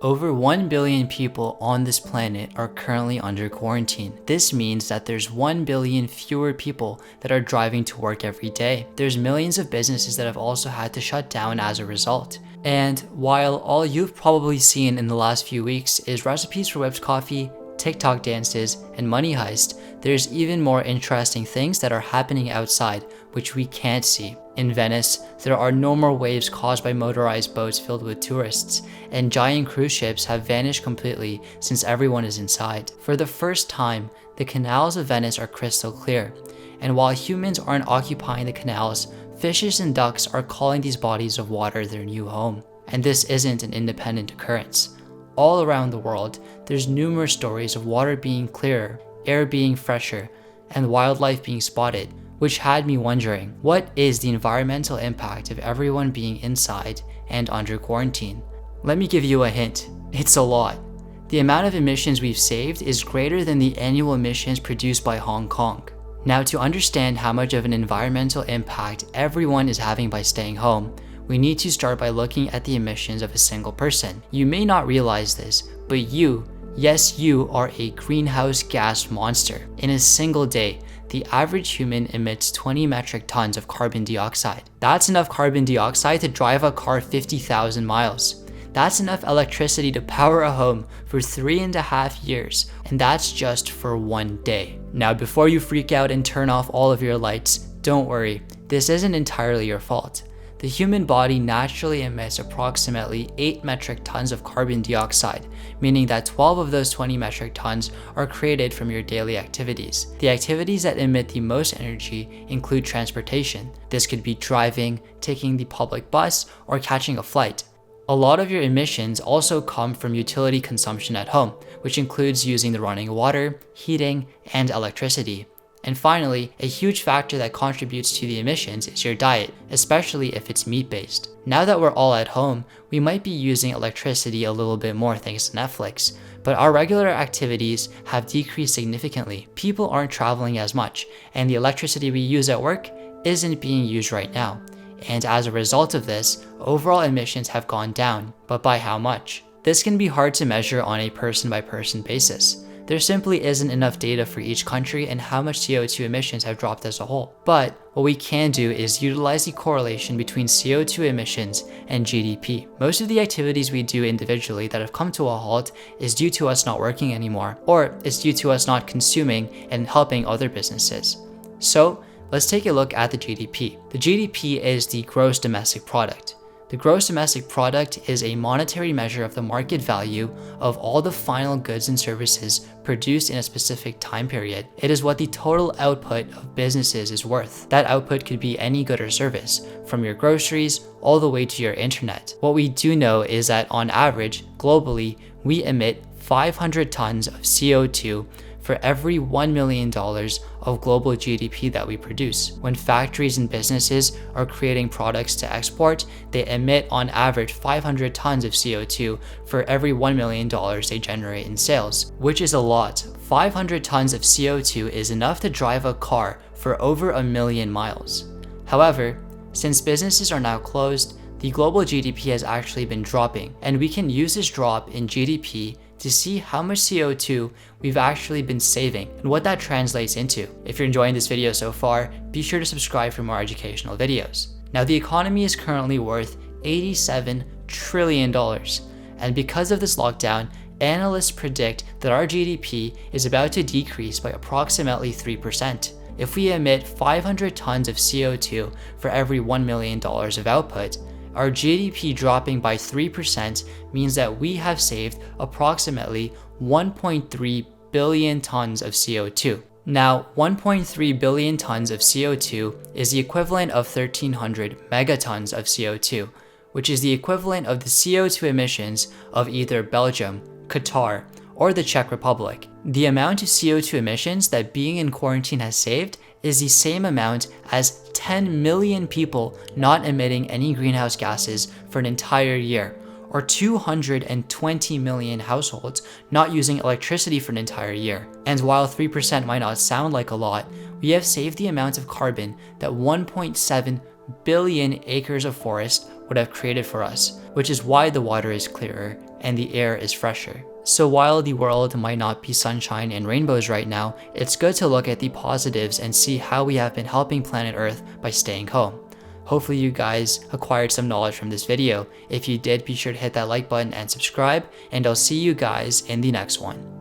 Over 1 billion people on this planet are currently under quarantine. This means that there's 1 billion fewer people that are driving to work every day. There's millions of businesses that have also had to shut down as a result. And while all you've probably seen in the last few weeks is recipes for whipped coffee, TikTok dances, and money heist, there's even more interesting things that are happening outside which we can't see. In Venice, there are no more waves caused by motorized boats filled with tourists, and giant cruise ships have vanished completely since everyone is inside. For the first time, the canals of Venice are crystal clear, and while humans aren't occupying the canals, fishes and ducks are calling these bodies of water their new home. And this isn't an independent occurrence. All around the world, there's numerous stories of water being clearer, air being fresher, and wildlife being spotted, which had me wondering, what is the environmental impact of everyone being inside and under quarantine? Let me give you a hint. It's a lot. The amount of emissions we've saved is greater than the annual emissions produced by Hong Kong. Now, to understand how much of an environmental impact everyone is having by staying home, we need to start by looking at the emissions of a single person. You may not realize this, but you, yes, you are a greenhouse gas monster. In a single day, the average human emits 20 metric tons of carbon dioxide. That's enough carbon dioxide to drive a car 50,000 miles. That's enough electricity to power a home for 3.5 years, and that's just for one day. Now, before you freak out and turn off all of your lights, don't worry, this isn't entirely your fault. The human body naturally emits approximately 8 metric tons of carbon dioxide, meaning that 12 of those 20 metric tons are created from your daily activities. The activities that emit the most energy include transportation. This could be driving, taking the public bus, or catching a flight. A lot of your emissions also come from utility consumption at home, which includes using the running water, heating, and electricity. And finally, a huge factor that contributes to the emissions is your diet, especially if it's meat-based. Now that we're all at home, we might be using electricity a little bit more thanks to Netflix, but our regular activities have decreased significantly. People aren't traveling as much, and the electricity we use at work isn't being used right now. And as a result of this, overall emissions have gone down, but by how much? This can be hard to measure on a person-by-person basis. There simply isn't enough data for each country and how much CO2 emissions have dropped as a whole. But what we can do is utilize the correlation between CO2 emissions and GDP. Most of the activities we do individually that have come to a halt is due to us not working anymore, or it's due to us not consuming and helping other businesses. So let's take a look at the GDP. The GDP is the gross domestic product. The gross domestic product is a monetary measure of the market value of all the final goods and services produced in a specific time period. It is what the total output of businesses is worth. That output could be any good or service, from your groceries all the way to your internet. What we do know is that on average, globally, we emit 500 tons of CO2 for every $1 million of global GDP that we produce. When factories and businesses are creating products to export, they emit on average 500 tons of CO2 for every $1 million they generate in sales, which is a lot. 500 tons of CO2 is enough to drive a car for over 1 million miles. However, since businesses are now closed, the global GDP has actually been dropping, and we can use this drop in GDP to see how much CO2 we've actually been saving and what that translates into. If you're enjoying this video so far, be sure to subscribe for more educational videos. Now, the economy is currently worth $87 trillion, and because of this lockdown, analysts predict that our GDP is about to decrease by approximately 3%. If we emit 500 tons of CO2 for every $1 million of output, our GDP dropping by 3% means that we have saved approximately 1.3 billion tons of CO2. Now, 1.3 billion tons of CO2 is the equivalent of 1,300 megatons of CO2, which is the equivalent of the CO2 emissions of either Belgium, Qatar, or the Czech Republic. The amount of CO2 emissions that being in quarantine has saved is the same amount as 10 million people not emitting any greenhouse gases for an entire year, or 220 million households not using electricity for an entire year. And while 3% might not sound like a lot, we have saved the amount of carbon that 1.7 billion acres of forest would have created for us, which is why the water is clearer, and the air is fresher. So while the world might not be sunshine and rainbows right now, it's good to look at the positives and see how we have been helping planet Earth by staying home. Hopefully you guys acquired some knowledge from this video. If you did, be sure to hit that like button and subscribe, and I'll see you guys in the next one.